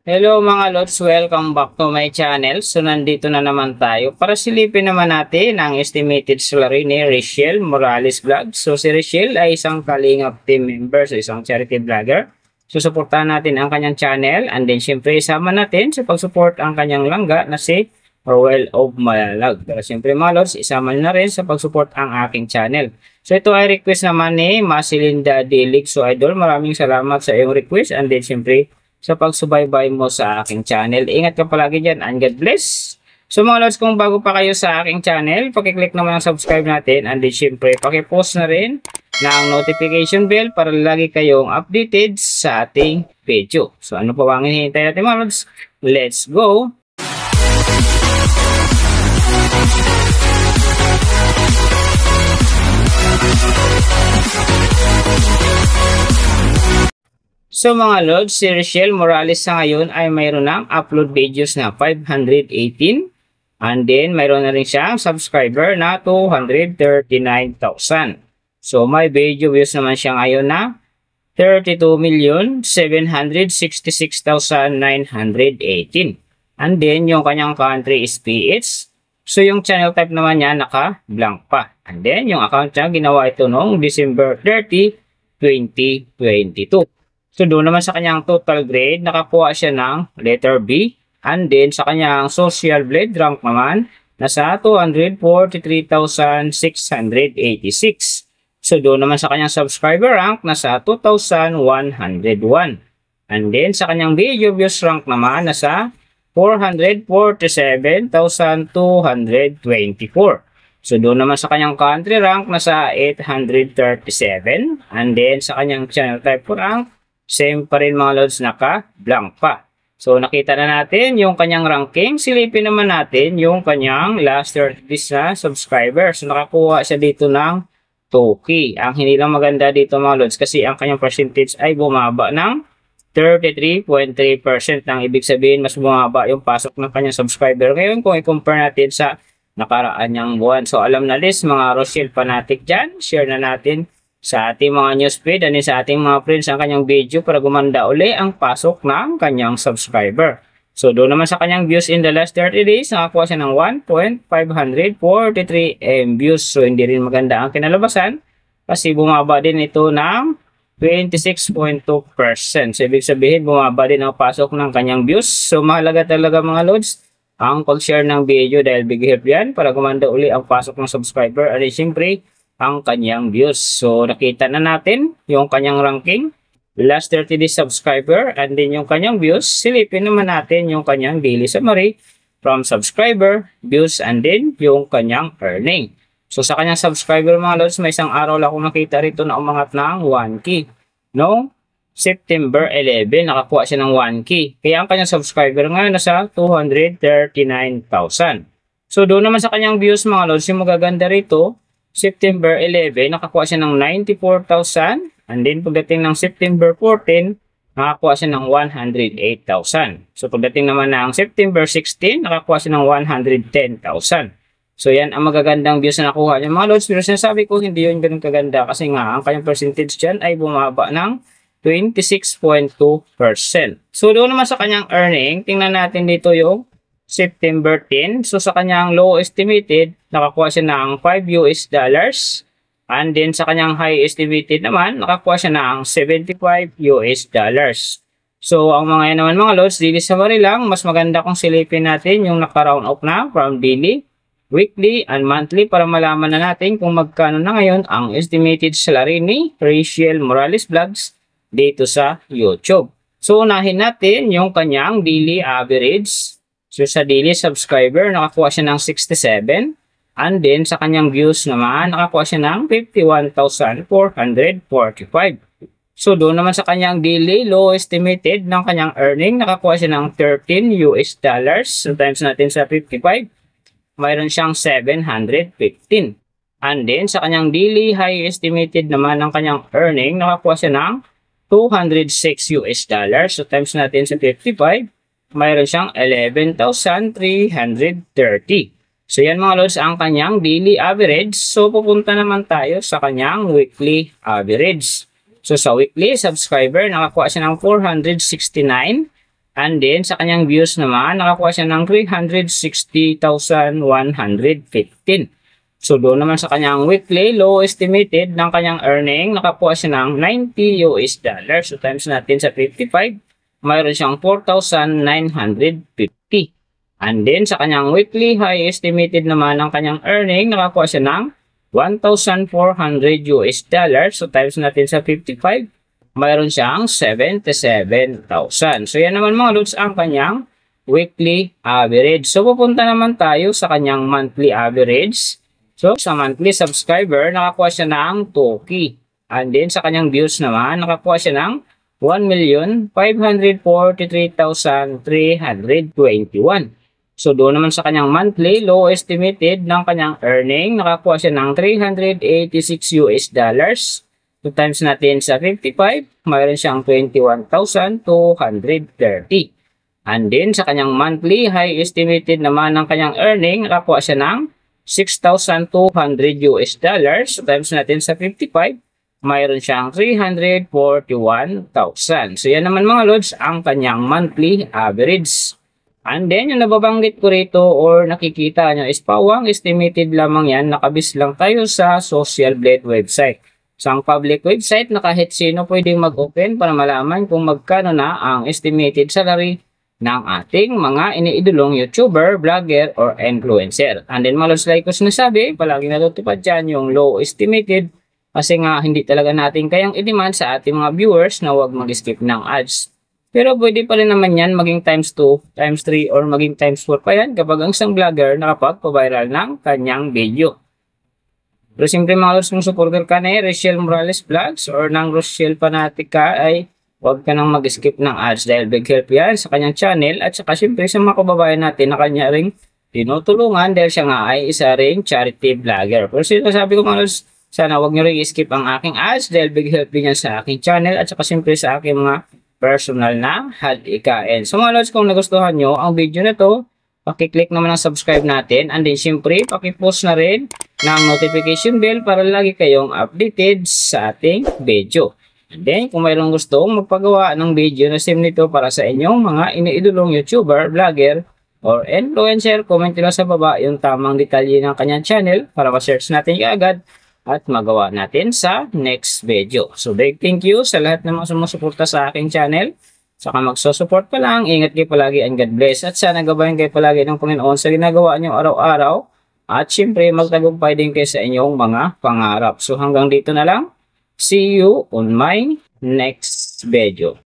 Hello mga lods, welcome back to my channel. So nandito na naman tayo para silipin naman natin ang estimated salary ni Rachel Morales Vlog. So si Rachel ay isang Kalingap team member, so isang charity vlogger. So suportahan natin ang kanyang channel and then syempre isama natin sa pag-support ang kanyang langga na si Roel of Malalag. Pero syempre mga lods, isama na rin sa pag-support ang aking channel. So ito ay request naman ni Masilinda Dilig. So idol, maraming salamat sa iyong request and then syempre sa pagsubaybay mo sa aking channel. Ingat ka palagi dyan and God bless. So mga lods, kung bago pa kayo sa aking channel, pakiclick naman ang subscribe natin and then syempre pakipost na rin na ang notification bell para lagi kayong updated sa ating video. So ano pa ba ang hinihintay natin mga lods? Let's go! So mga lods, si Rachel Morales sa ngayon ay mayroon ng upload videos na 518 and then mayroon na rin siyang subscriber na 239,000. So may video views naman siya ngayon na 32,766,918 and then yung kanyang country is PH. So yung channel type naman niya naka-blank pa and then yung account niya ginawa ito noong December 30, 2022. So doon naman sa kanyang total grade, nakakuha siya ng letter B. And then sa kanyang social blade rank naman, nasa 243,686. So doon naman sa kanyang subscriber rank, nasa 2,101. And then sa kanyang video views rank naman, nasa 447,224. So doon naman sa kanyang country rank, nasa 837. And then sa kanyang channel type rank, same pa rin mga lods, naka-blank pa. So nakita na natin yung kanyang ranking. Silipin naman natin yung kanyang last 30 days na subscriber. So nakakuha siya dito ng 2K. Ang hindi lang maganda dito mga lods kasi ang kanyang percentage ay bumaba ng 33.3%. Ang ibig sabihin mas bumaba yung pasok ng kanyang subscriber. Ngayon kung i-compare natin sa nakaraan niyang buwan. So alam na list mga Rochelle fanatic dyan. Share na natin sa ating mga newsfeed and sa ating mga friends ang kanyang video para gumanda uli ang pasok ng kanyang subscriber. So doon naman sa kanyang views in the last 30 days, nakakuha siya ng 1.543 M views. So hindi rin maganda ang kinalabasan kasi bumaba din ito ng 26.2%. So ibig sabihin bumaba din ang pasok ng kanyang views. So mahalaga talaga mga lods ang pag-share ng video dahil big help yan para gumanda uli ang pasok ng subscriber at siyempre ang kanyang views. So nakita na natin yung kanyang ranking, last 30 days subscriber, and then yung kanyang views. Silipin naman natin yung kanyang daily summary from subscriber, views, and then yung kanyang earning. So sa kanyang subscriber mga lods, may isang araw lang akong nakita rito na umangat ng 1K. No? September 11, nakakuha siya ng 1K. Kaya ang kanyang subscriber ngayon nasa 239,000. So doon naman sa kanyang views mga lods, yung magaganda rito, September 11, nakakuha siya ng 94,000. And then, pagdating ng September 14, nakakuha siya ng 108,000. So, pagdating naman ng September 16, nakakuha siya ng 110,000. So, yan ang magagandang views na nakuha niya. Mga lods, pero sinasabi ko, hindi yun ganun kaganda kasi nga, ang kanyang percentage dyan ay bumaba ng 26.2%. So, doon naman sa kanyang earning, tingnan natin dito yung September 10. So sa kanyang low estimated, nakakuha siya ng 5 US dollars. And then sa kanyang high estimated naman, nakakuha siya ng 75 US dollars. So ang mga yan naman mga lods, daily summary lang. Mas maganda kung silipin natin yung naka-round off na from daily, weekly, and monthly para malaman na natin kung magkano na ngayon ang estimated salary ni Rachel Morales Vlogs dito sa YouTube. So unahin natin yung kanyang daily average. So sa daily subscriber, nakakuha siya ng 67. And then sa kanyang views naman, nakakuha siya ng 51,445. So doon naman sa kanyang daily low estimated ng kanyang earning, nakakuha siya ng 13 US dollars. So times natin sa 55, mayroon siyang 715. And then sa kanyang daily high estimated naman ng kanyang earning, nakakuha siya ng 206 US dollars. So times natin sa 55, mayroon siyang 11,330. So yan mga lods ang kanyang daily average. So pupunta naman tayo sa kanyang weekly average. So sa weekly subscriber, nakakuha siya ng 469. And then, sa kanyang views naman, nakakuha siya ng 360,115. So, doon naman sa kanyang weekly low estimated ng kanyang earning, nakakuha siya ng $90. So, times natin sa 55, mayroon siyang 4,950. And then, sa kanyang weekly high estimated naman ng kanyang earning, nakakuha siya ng $1,400. So, times natin sa 55, mayroon siyang 77,000. So, yan naman mga lods ang kanyang weekly average. So, pupunta naman tayo sa kanyang monthly average. So, sa monthly subscriber, nakakuha siya ng 2K. And then, sa kanyang views naman, nakakuha siya ng 1,543,321. So, doon naman sa kanyang monthly, low estimated ng kanyang earning, nakakuha siya ng $386. So, times natin sa 55, mayroon siyang 21,230. And then, sa kanyang monthly, high estimated naman ng kanyang earning, nakakuha siya ng $6,200. So, times natin sa 55, mayroon siyang 341,000. So, yan naman mga lods, ang kanyang monthly average. And then, yung nababanggit ko rito or nakikita nyo is pawang estimated lamang yan. Nakabis lang tayo sa Social Blade website. Isang public website na kahit sino pwedeng mag-open para malaman kung magkano na ang estimated salary ng ating mga iniidolong YouTuber, vlogger, or influencer. And then mga lods, like ko sinasabi, palagi natutupad dyan yung low estimated kasi nga hindi talaga natin kayang i-demand sa ating mga viewers na huwag mag-skip ng ads. Pero pwede pa rin naman yan maging times 2, times 3, or maging times 4 pa yan kapag ang isang vlogger nakapag-viral ng kanyang video. Pero siyempre mga lods, kung supporter ka na Rachel Morales Vlogs or ng Rochelle Fanatica ay huwag ka nang mag-skip ng ads dahil big help yan sa kanyang channel at saka siyempre sa mga kababayan natin na kanya ring tinutulungan dahil siya nga ay isa ring charity vlogger. Pero sinasabi ko mga lods, sana huwag nyo rin i-skip ang aking ads dahil big help din yan sa aking channel at saka siyempre sa aking mga personal na hadikain. So mga lods, kung nagustuhan nyo ang video na to, pakiclick naman ang subscribe natin and then siyempre pakipost na rin ng notification bell para lagi kayong updated sa ating video. And then, kung mayroong gustong magpagawa ng video na sim nito para sa inyong mga iniidolong YouTuber, vlogger, or influencer, comment nyo sa baba yung tamang detalye ng kanyang channel para ma-search natin kaagad at magawa natin sa next video. So, big thank you sa lahat ng mga sumusuporta sa aking channel. Saka magsusupport pa lang, ingat kayo palagi and God bless. At sana gabayan kayo palagi ng Panginoon sa ginagawa nyo araw-araw. At syempre, magtagumpay din kayo sa inyong mga pangarap. So, hanggang dito na lang. See you on my next video.